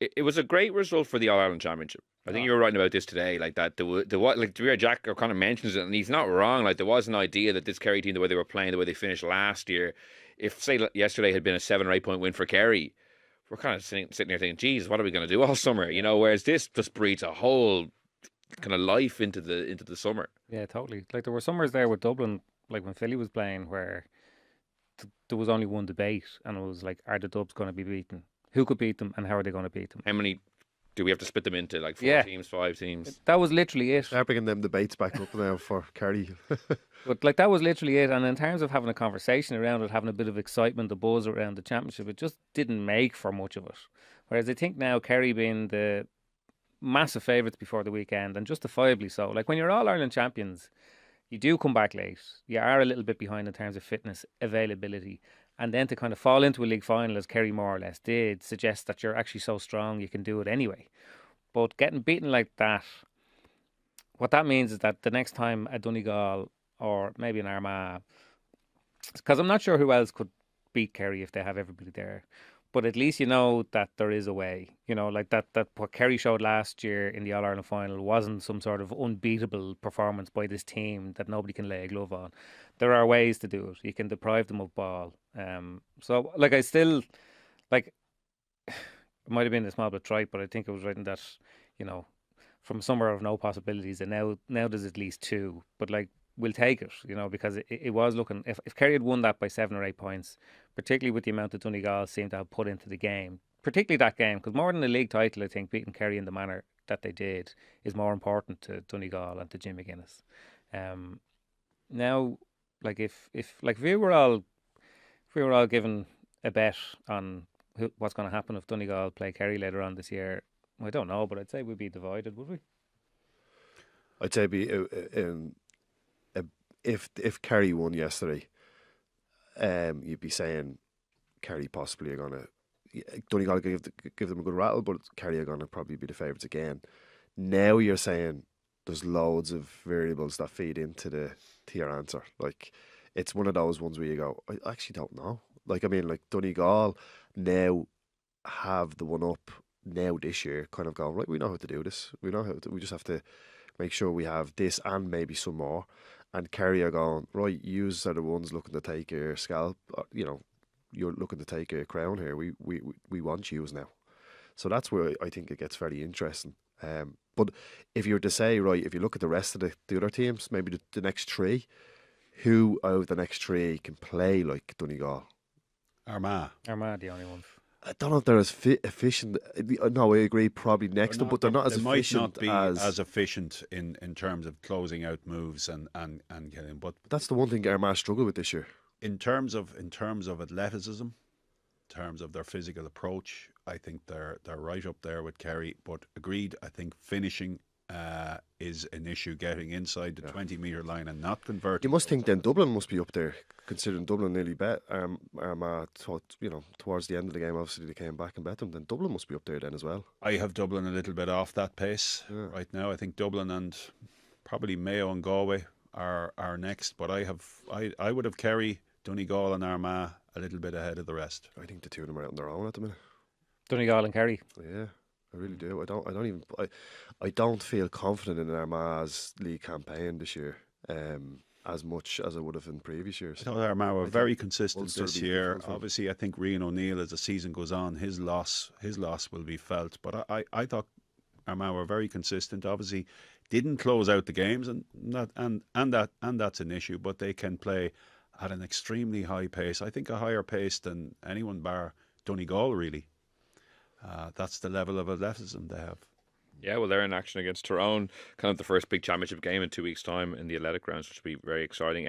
it was a great result for the All Ireland Championship. I think you were writing about this today, like that. Like Jack kind of mentions it, and he's not wrong. Like there was an idea that this Kerry team, the way they were playing, the way they finished last year, if say yesterday had been a 7 or 8 point win for Kerry, we're kind of sitting there thinking, "Geez, what are we going to do all summer?" You know, whereas this just breathes a whole kind of life into the summer. Yeah, totally. Like there were summers there with Dublin, like when Philly was playing, where there was only one debate, and it was like, are the Dubs going to be beaten? Who could beat them, and how are they going to beat them? How many do we have to split them into? Like four Yeah, teams, 5 teams? that was literally it. Start bringing them debates back up now for Kerry. But like that was literally it. And in terms of having a conversation around it, having a bit of excitement, a buzz around the championship, it just didn't make for much of it. Whereas I think now Kerry being the massive favourites before the weekend, and justifiably so. Like when you're All Ireland champions, you do come back late. You are a little bit behind in terms of fitness, availability. And then to kind of fall into a league final, as Kerry more or less did, suggests that you're actually so strong you can do it anyway. But getting beaten like that, what that means is that the next time a Donegal or maybe an Armagh, because I'm not sure who else could beat Kerry if they have everybody there. But at least you know that there is a way. You know, like that what Kerry showed last year in the All Ireland final wasn't some sort of unbeatable performance by this team that nobody can lay a glove on. There are ways to do it. You can deprive them of ball. So like I still like it might have been a small bit trite, but I think it was written that, you know, from somewhere of no possibilities, and now there's at least two. But like we'll take it, you know, because it was looking, if Kerry had won that by 7 or 8 points, particularly with the amount that Donegal seemed to have put into the game, particularly that game, because more than the league title, I think beating Kerry in the manner that they did is more important to Donegal and to Jim McGuinness. Now, like if we were all given a bet on what's going to happen if Donegal play Kerry later on this year, I don't know, but I'd say we'd be divided, would we? I'd say if Kerry won yesterday, you'd be saying Kerry possibly are gonna Donegal give them a good rattle, but Kerry are gonna probably be the favourites again. Now you're saying there's loads of variables that feed to your answer. Like it's one of those ones where you go, I actually don't know. Like I mean, like Donegal now have the one up now this year, kind of going right. We know how to do this. We know how to. We just have to make sure we have this and maybe some more. And Kerry are going right. Yous are the ones looking to take your scalp. You know, you're looking to take your crown here. We want yous now. So that's where I think it gets very interesting. But if you were to say right, if you look at the rest of the other teams, maybe the next three, who out of the next three can play like Donegal? Armagh. Armagh, the only ones. I don't know if they're as efficient. No, I agree. Probably next to, but they're not as efficient. They might not be as efficient in terms of closing out moves and getting. But that's the one thing Armagh struggle with this year. In terms of athleticism, in terms of their physical approach, I think they're right up there with Kerry. But agreed, I think finishing is an issue. Getting inside the 20-metre line and not converting. You must think then Dublin must be up there, considering Dublin nearly bet Armagh. Towards the end of the game, obviously they came back and bet them. Then Dublin must be up there then as well. I have Dublin a little bit off that pace right now. I think Dublin and probably Mayo and Galway are next. But I would have Kerry, Donegal and Armagh a little bit ahead of the rest. I think the two of them are out on their own at the minute. Donegal and Kerry. Yeah, I really do. I don't feel confident in Armagh's league campaign this year. As much as I would have in previous years. I thought Armagh were very consistent this year. Obviously, I think Rian O'Neill, as the season goes on, his loss will be felt. But I thought Armagh were very consistent. Obviously, didn't close out the games, and that's an issue. But they can play at an extremely high pace. I think a higher pace than anyone bar Donegal really. That's the level of athleticism they have. Yeah, well, they're in action against Tyrone, kind of the first big championship game in 2 weeks' time in the Athletic Grounds, which will be very exciting.